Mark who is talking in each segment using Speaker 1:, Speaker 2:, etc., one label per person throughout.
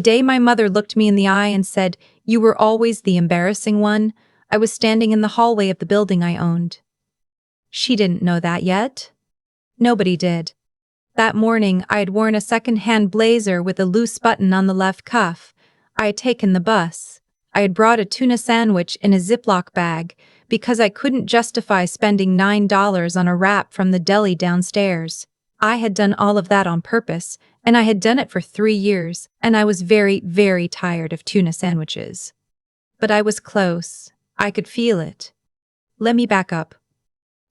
Speaker 1: The day my mother looked me in the eye and said, "You were always the embarrassing one," I was standing in the hallway of the building I owned. She didn't know that yet. Nobody did. That morning, I had worn a second-hand blazer with a loose button on the left cuff. I had taken the bus. I had brought a tuna sandwich in a Ziploc bag because I couldn't justify spending $9 on a wrap from the deli downstairs. I had done all of that on purpose, and I had done it for 3 years, and I was very, very tired of tuna sandwiches. But I was close. I could feel it. Let me back up.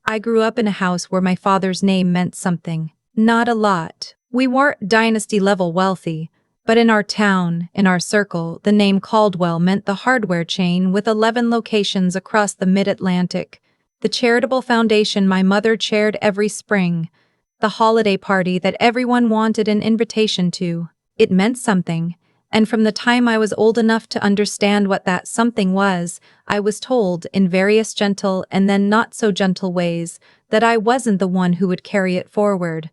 Speaker 1: I grew up in a house where my father's name meant something. Not a lot. We weren't dynasty-level wealthy, but in our town, in our circle, the name Caldwell meant the hardware chain with 11 locations across the mid-Atlantic, the charitable foundation my mother chaired every spring, the holiday party that everyone wanted an invitation to. It meant something, and from the time I was old enough to understand what that something was, I was told, in various gentle and then not-so-gentle ways, that I wasn't the one who would carry it forward.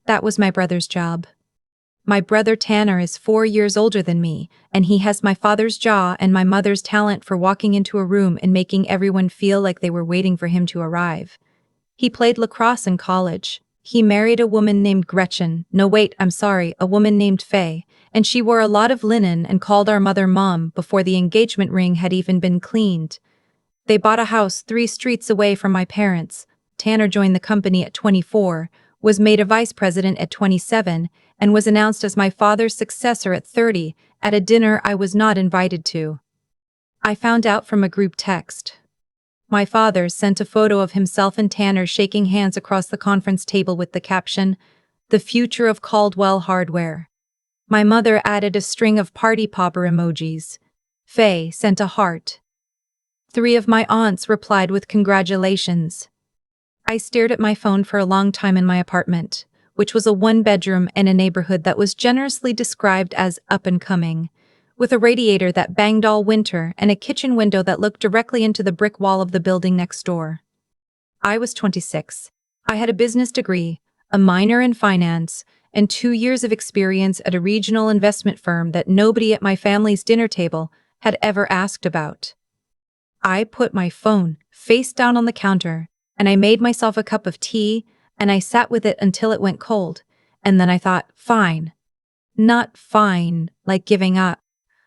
Speaker 1: That was my brother's job. My brother Tanner is 4 years older than me, and he has my father's jaw and my mother's talent for walking into a room and making everyone feel like they were waiting for him to arrive. He played lacrosse in college. He married a woman named Gretchen, a woman named Faye, and she wore a lot of linen and called our mother Mom before the engagement ring had even been cleaned. They bought a house 3 streets away from my parents. Tanner joined the company at 24, was made a vice president at 27, and was announced as my father's successor at 30, at a dinner I was not invited to. I found out from a group text. My father sent a photo of himself and Tanner shaking hands across the conference table with the caption, "The future of Caldwell Hardware." My mother added a string of party popper emojis. Faye sent a heart. 3 of my aunts replied with congratulations. I stared at my phone for a long time in my apartment, which was a 1-bedroom in a neighborhood that was generously described as up-and-coming, with a radiator that banged all winter and a kitchen window that looked directly into the brick wall of the building next door. I was 26. I had a business degree, a minor in finance, and 2 years of experience at a regional investment firm that nobody at my family's dinner table had ever asked about. I put my phone face down on the counter, and I made myself a cup of tea, and I sat with it until it went cold, and then I thought, fine. Not fine, like giving up.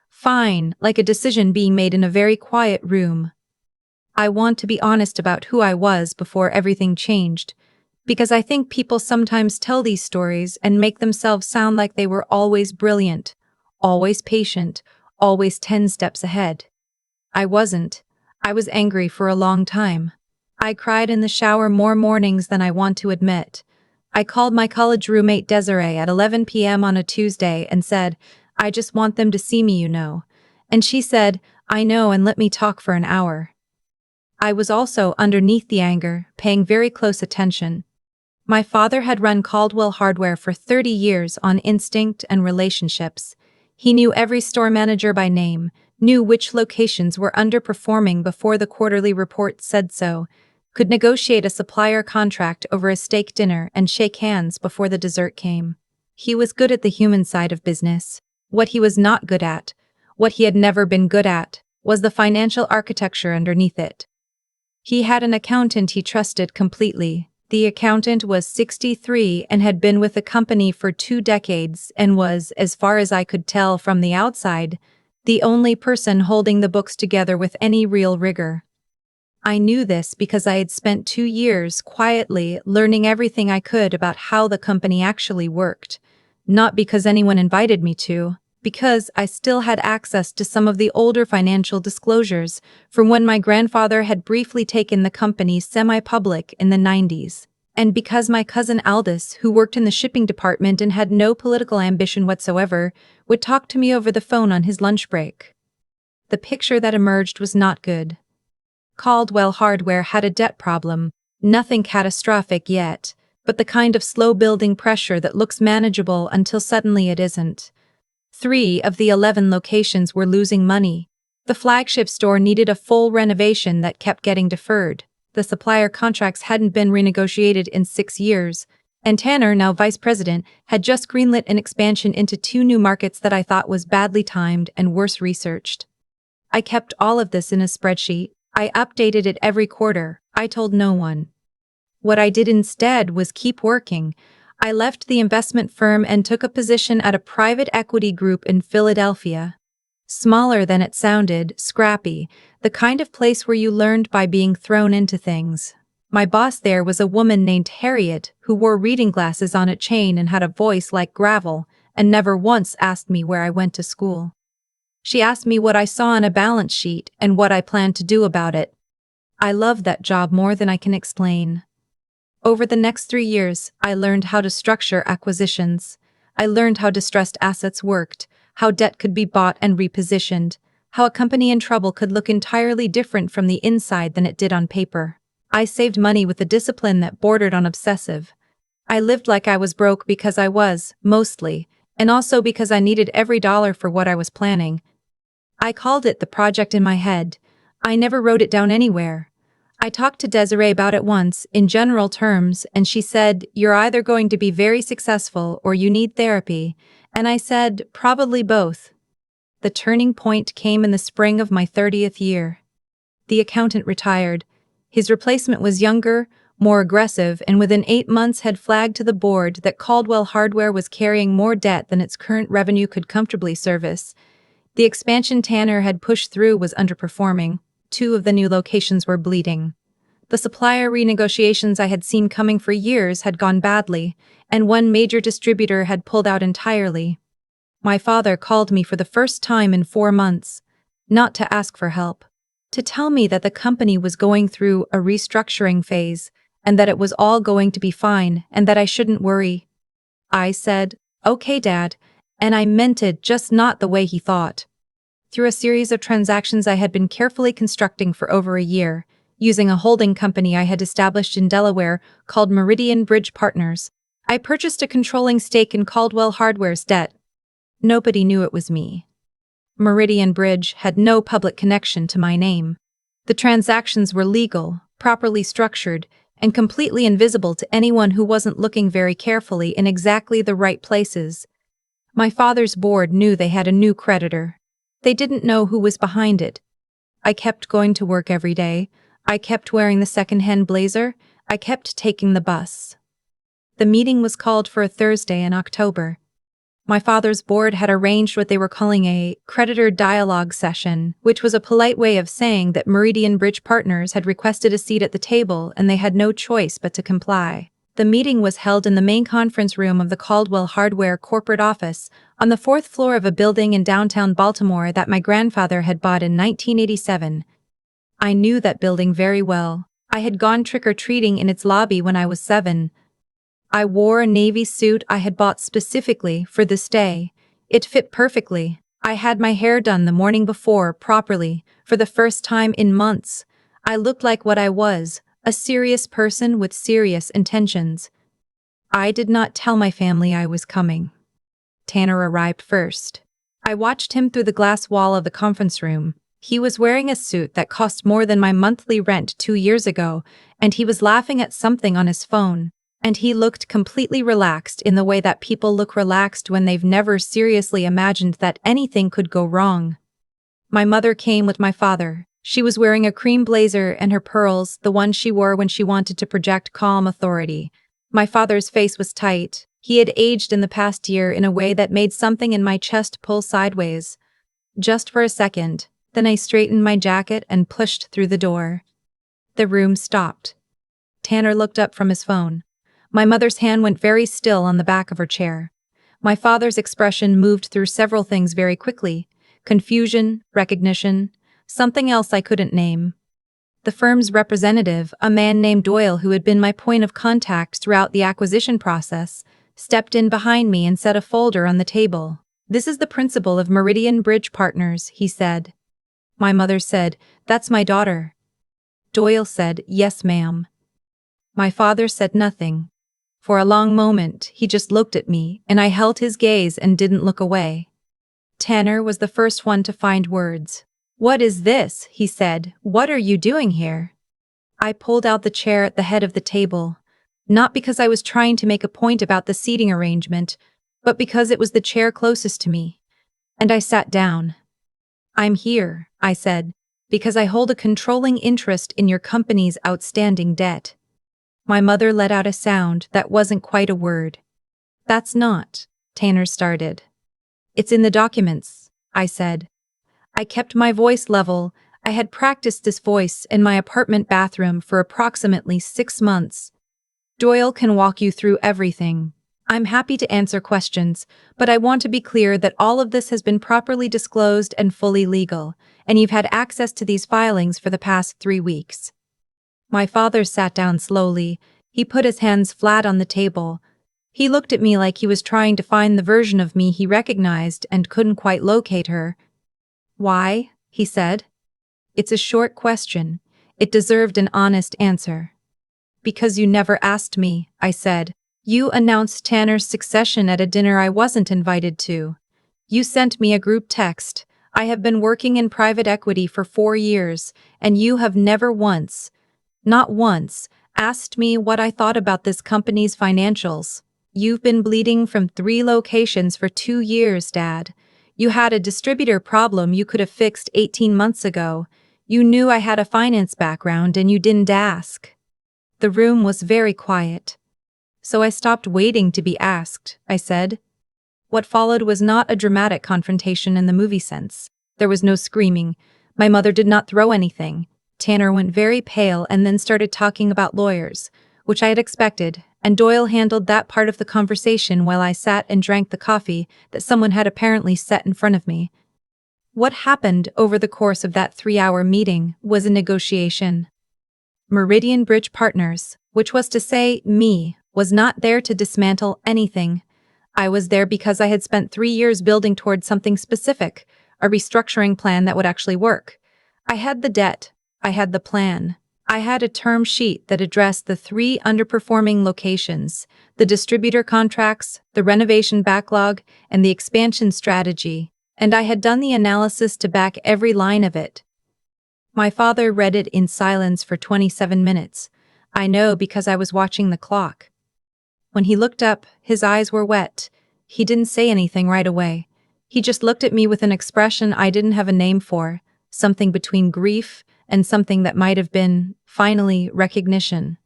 Speaker 1: Fine, like a decision being made in a very quiet room. I want to be honest about who I was before everything changed, because I think people sometimes tell these stories and make themselves sound like they were always brilliant, always patient, always 10 steps ahead. I wasn't. I was angry for a long time. I cried in the shower more mornings than I want to admit. I called my college roommate Desiree at 11 p.m. on a Tuesday and said, "I just want them to see me, you know." And she said, "I know, and let me talk for an hour." I was also, underneath the anger, paying very close attention. My father had run Caldwell Hardware for 30 years on instinct and relationships. He knew every store manager by name, knew which locations were underperforming before the quarterly report said so, could negotiate a supplier contract over a steak dinner and shake hands before the dessert came. He was good at the human side of business. What he was not good at, what he had never been good at, was the financial architecture underneath it. He had an accountant he trusted completely. The accountant was 63 and had been with the company for 2 decades and was, as far as I could tell from the outside, the only person holding the books together with any real rigor. I knew this because I had spent 2 years quietly learning everything I could about how the company actually worked, not because anyone invited me to, because I still had access to some of the older financial disclosures from when my grandfather had briefly taken the company semi-public in the 90s, and because my cousin Aldous, who worked in the shipping department and had no political ambition whatsoever, would talk to me over the phone on his lunch break. The picture that emerged was not good. Caldwell Hardware had a debt problem, nothing catastrophic yet, but the kind of slow-building pressure that looks manageable until suddenly it isn't. 3 of the 11 locations were losing money. The flagship store needed a full renovation that kept getting deferred. The supplier contracts hadn't been renegotiated in 6 years, And Tanner, now vice president, had just greenlit an expansion into 2 new markets that I thought was badly timed and worse researched. I kept all of this in a spreadsheet. I updated it every quarter. I told no one. What I did instead was keep working. I left the investment firm and took a position at a private equity group in Philadelphia. Smaller than it sounded, scrappy, the kind of place where you learned by being thrown into things. My boss there was a woman named Harriet who wore reading glasses on a chain and had a voice like gravel, and never once asked me where I went to school. She asked me what I saw on a balance sheet and what I planned to do about it. I loved that job more than I can explain. Over the next 3 years, I learned how to structure acquisitions. I learned how distressed assets worked, how debt could be bought and repositioned, how a company in trouble could look entirely different from the inside than it did on paper. I saved money with a discipline that bordered on obsessive. I lived like I was broke because I was, mostly, and also because I needed every dollar for what I was planning. I called it the project in my head. I never wrote it down anywhere. I talked to Desiree about it once, in general terms, and she said, "You're either going to be very successful or you need therapy." And I said, "Probably both." The turning point came in the spring of my 30th year. The accountant retired. His replacement was younger, more aggressive, and within 8 months had flagged to the board that Caldwell Hardware was carrying more debt than its current revenue could comfortably service. The expansion Tanner had pushed through was underperforming. 2 of the new locations were bleeding. The supplier renegotiations I had seen coming for years had gone badly, and one major distributor had pulled out entirely. My father called me for the first time in 4 months, not to ask for help, to tell me that the company was going through a restructuring phase, and that it was all going to be fine, and that I shouldn't worry. I said, "Okay, Dad," and I meant it, just not the way he thought. Through a series of transactions I had been carefully constructing for over a year, using a holding company I had established in Delaware called Meridian Bridge Partners, I purchased a controlling stake in Caldwell Hardware's debt. Nobody knew it was me. Meridian Bridge had no public connection to my name. The transactions were legal, properly structured, and completely invisible to anyone who wasn't looking very carefully in exactly the right places. My father's board knew they had a new creditor. They didn't know who was behind it. I kept going to work every day. I kept wearing the second-hand blazer. I kept taking the bus. The meeting was called for a Thursday in October. My father's board had arranged what they were calling a creditor dialogue session, which was a polite way of saying that Meridian Bridge Partners had requested a seat at the table and they had no choice but to comply. The meeting was held in the main conference room of the Caldwell Hardware corporate office on the 4th floor of a building in downtown Baltimore that my grandfather had bought in 1987. I knew that building very well. I had gone trick-or-treating in its lobby when I was 7. I wore a navy suit I had bought specifically for this day. It fit perfectly. I had my hair done the morning before properly, for the first time in months. I looked like what I was, a serious person with serious intentions. I did not tell my family I was coming. Tanner arrived first. I watched him through the glass wall of the conference room. He was wearing a suit that cost more than my monthly rent 2 years ago, and he was laughing at something on his phone. And he looked completely relaxed in the way that people look relaxed when they've never seriously imagined that anything could go wrong. My mother came with my father. She was wearing a cream blazer and her pearls, the one she wore when she wanted to project calm authority. My father's face was tight. He had aged in the past year in a way that made something in my chest pull sideways. Just for a second, then I straightened my jacket and pushed through the door. The room stopped. Tanner looked up from his phone. My mother's hand went very still on the back of her chair. My father's expression moved through several things very quickly: confusion, recognition, something else I couldn't name. The firm's representative, a man named Doyle who had been my point of contact throughout the acquisition process, stepped in behind me and set a folder on the table. "This is the principal of Meridian Bridge Partners," he said. My mother said, "That's my daughter." Doyle said, "Yes, ma'am." My father said nothing. For a long moment, he just looked at me, and I held his gaze and didn't look away. Tanner was the first one to find words. "What is this?" he said. "What are you doing here?" I pulled out the chair at the head of the table. Not because I was trying to make a point about the seating arrangement, but because it was the chair closest to me. And I sat down. "I'm here," I said, "because I hold a controlling interest in your company's outstanding debt." My mother let out a sound that wasn't quite a word. "That's not," Tanner started. "It's in the documents," I said. I kept my voice level. I had practiced this voice in my apartment bathroom for approximately 6 months. "Doyle can walk you through everything. I'm happy to answer questions, but I want to be clear that all of this has been properly disclosed and fully legal, and you've had access to these filings for the past 3 weeks." My father sat down slowly. He put his hands flat on the table. He looked at me like he was trying to find the version of me he recognized and couldn't quite locate her. "Why?" he said. "It's a short question. It deserved an honest answer." "Because you never asked me," I said. "You announced Tanner's succession at a dinner I wasn't invited to. You sent me a group text. I have been working in private equity for 4 years, and you have never once, not once, asked me what I thought about this company's financials. You've been bleeding from 3 locations for 2 years, Dad. You had a distributor problem you could have fixed 18 months ago. You knew I had a finance background and you didn't ask." The room was very quiet. "So I stopped waiting to be asked," I said. What followed was not a dramatic confrontation in the movie sense. There was no screaming. My mother did not throw anything. Tanner went very pale and then started talking about lawyers, which I had expected, and Doyle handled that part of the conversation while I sat and drank the coffee that someone had apparently set in front of me. What happened over the course of that 3-hour meeting was a negotiation. Meridian Bridge Partners, which was to say me, was not there to dismantle anything. I was there because I had spent 3 years building towards something specific, a restructuring plan that would actually work. I had the debt. I had the plan. I had a term sheet that addressed the 3 underperforming locations, the distributor contracts, the renovation backlog, and the expansion strategy, and I had done the analysis to back every line of it. My father read it in silence for 27 minutes. I know because I was watching the clock. When he looked up, his eyes were wet. He didn't say anything right away. He just looked at me with an expression I didn't have a name for, something between grief and something that might have been, finally, recognition.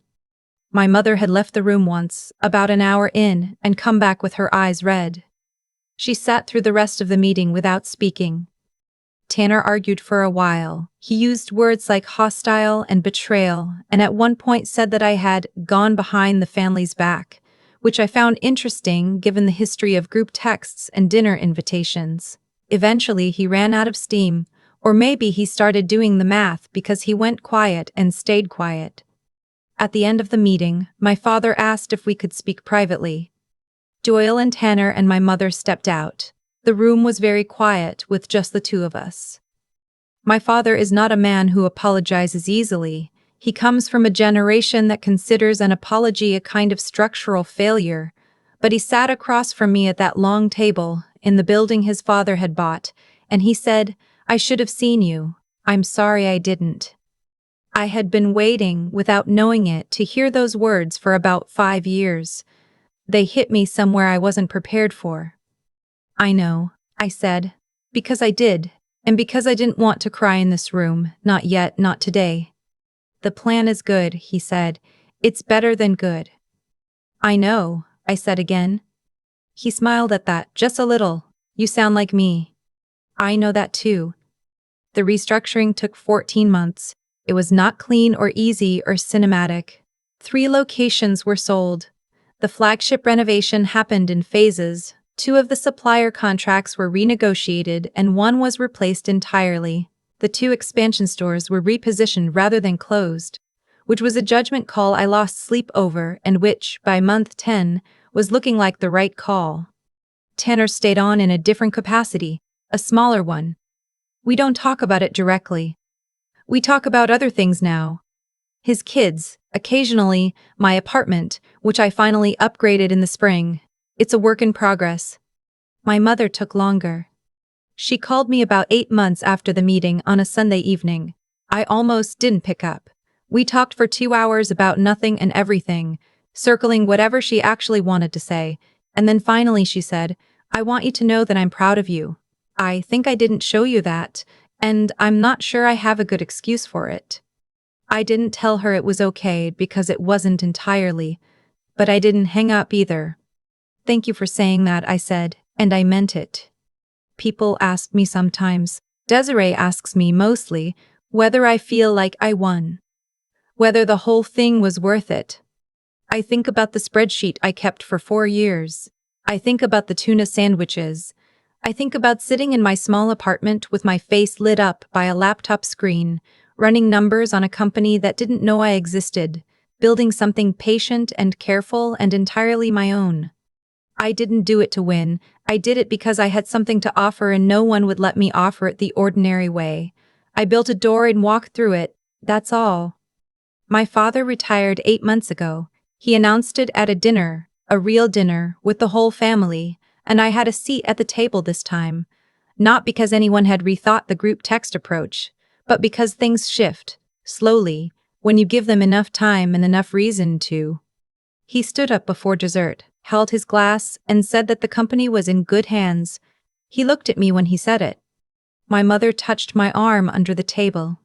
Speaker 1: My mother had left the room once, about an hour in, and come back with her eyes red. She sat through the rest of the meeting without speaking. Tanner argued for a while. He used words like hostile and betrayal, and at one point said that I had gone behind the family's back, which I found interesting given the history of group texts and dinner invitations. Eventually, he ran out of steam, or maybe he started doing the math because he went quiet and stayed quiet. At the end of the meeting, my father asked if we could speak privately. Doyle and Tanner and my mother stepped out. The room was very quiet, with just the 2 of us. My father is not a man who apologizes easily. He comes from a generation that considers an apology a kind of structural failure, but he sat across from me at that long table, in the building his father had bought, and he said, "I should have seen you. I'm sorry I didn't." I had been waiting, without knowing it, to hear those words for about 5 years. They hit me somewhere I wasn't prepared for. "I know," I said, "because I did, and because I didn't want to cry in this room, not yet, not today." "The plan is good," he said. "It's better than good." "I know," I said again. He smiled at that, just a little. "You sound like me." "I know that too." The restructuring took 14 months. It was not clean or easy or cinematic. 3 locations were sold. The flagship renovation happened in phases. 2 of the supplier contracts were renegotiated and 1 was replaced entirely. The 2 expansion stores were repositioned rather than closed, which was a judgment call I lost sleep over and which, by month 10, was looking like the right call. Tanner stayed on in a different capacity, a smaller one. We don't talk about it directly. We talk about other things now. His kids, occasionally, my apartment, which I finally upgraded in the spring. It's a work in progress. My mother took longer. She called me about 8 months after the meeting on a Sunday evening. I almost didn't pick up. We talked for 2 hours about nothing and everything. circling whatever she actually wanted to say, and then finally she said, "I want you to know that I'm proud of you. I think I didn't show you that, and I'm not sure I have a good excuse for it." I didn't tell her it was okay because it wasn't entirely, but I didn't hang up either. "Thank you for saying that," I said, and I meant it. People ask me sometimes, Desiree asks me mostly, whether I feel like I won. Whether the whole thing was worth it. I think about the spreadsheet I kept for 4 years. I think about the tuna sandwiches. I think about sitting in my small apartment with my face lit up by a laptop screen, running numbers on a company that didn't know I existed, building something patient and careful and entirely my own. I didn't do it to win. I did it because I had something to offer and no one would let me offer it the ordinary way. I built a door and walked through it. That's all. My father retired 8 months ago. He announced it at a dinner, a real dinner, with the whole family, and I had a seat at the table this time. Not because anyone had rethought the group text approach, but because things shift, slowly, when you give them enough time and enough reason to. He stood up before dessert, held his glass, and said that the company was in good hands. He looked at me when he said it. My mother touched my arm under the table.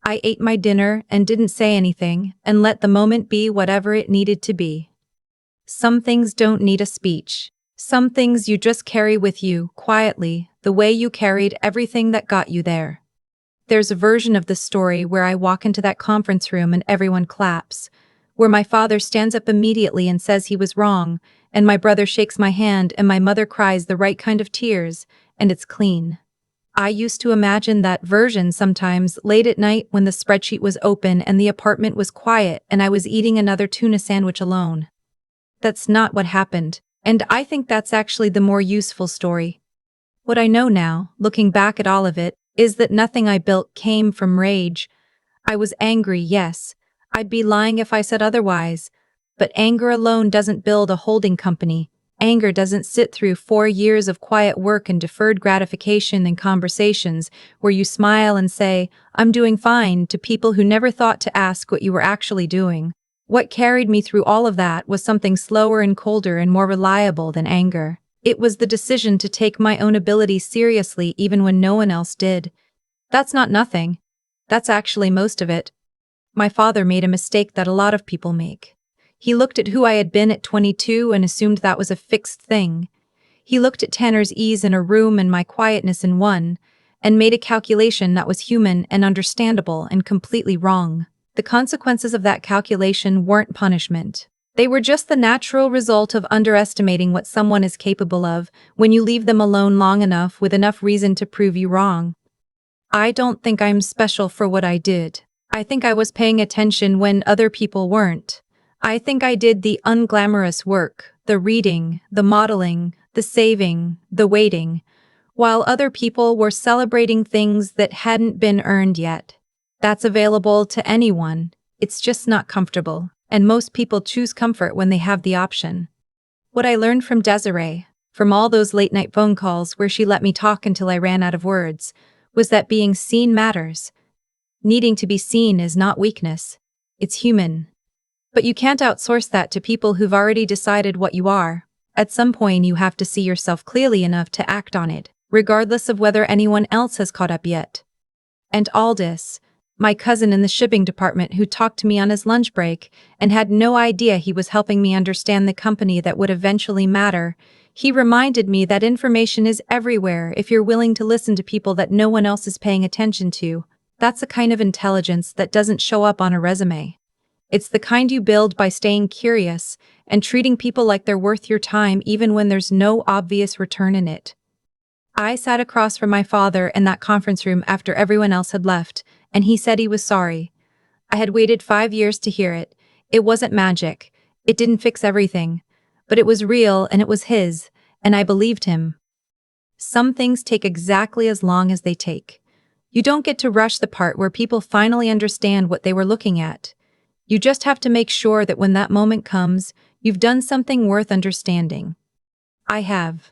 Speaker 1: I ate my dinner and didn't say anything and let the moment be whatever it needed to be. Some things don't need a speech. Some things you just carry with you, quietly, the way you carried everything that got you there. There's a version of the story where I walk into that conference room and everyone claps, where my father stands up immediately and says he was wrong, and my brother shakes my hand and my mother cries the right kind of tears, and it's clean. I used to imagine that version sometimes late at night when the spreadsheet was open and the apartment was quiet and I was eating another tuna sandwich alone. That's not what happened, and I think that's actually the more useful story. What I know now, looking back at all of it, is that nothing I built came from rage. I was angry, yes. I'd be lying if I said otherwise. But anger alone doesn't build a holding company. Anger doesn't sit through 4 years of quiet work and deferred gratification and conversations where you smile and say, "I'm doing fine," to people who never thought to ask what you were actually doing. What carried me through all of that was something slower and colder and more reliable than anger. It was the decision to take my own ability seriously even when no one else did. That's not nothing. That's actually most of it. My father made a mistake that a lot of people make. He looked at who I had been at 22 and assumed that was a fixed thing. He looked at Tanner's ease in a room and my quietness in one, and made a calculation that was human and understandable and completely wrong. The consequences of that calculation weren't punishment. They were just the natural result of underestimating what someone is capable of when you leave them alone long enough with enough reason to prove you wrong. I don't think I'm special for what I did. I think I was paying attention when other people weren't. I think I did the unglamorous work, the reading, the modeling, the saving, the waiting, while other people were celebrating things that hadn't been earned yet. That's available to anyone. It's just not comfortable, and most people choose comfort when they have the option. What I learned from Desiree, from all those late-night phone calls where she let me talk until I ran out of words, was that being seen matters. Needing to be seen is not weakness. It's human. But you can't outsource that to people who've already decided what you are. At some point you have to see yourself clearly enough to act on it, regardless of whether anyone else has caught up yet. And Aldous, my cousin in the shipping department who talked to me on his lunch break and had no idea he was helping me understand the company that would eventually matter, he reminded me that information is everywhere if you're willing to listen to people that no one else is paying attention to. That's a kind of intelligence that doesn't show up on a resume. It's the kind you build by staying curious and treating people like they're worth your time even when there's no obvious return in it. I sat across from my father in that conference room after everyone else had left, and he said he was sorry. I had waited 5 years to hear it. It wasn't magic. It didn't fix everything. But it was real and it was his, and I believed him. Some things take exactly as long as they take. You don't get to rush the part where people finally understand what they were looking at. You just have to make sure that when that moment comes, you've done something worth understanding. I have.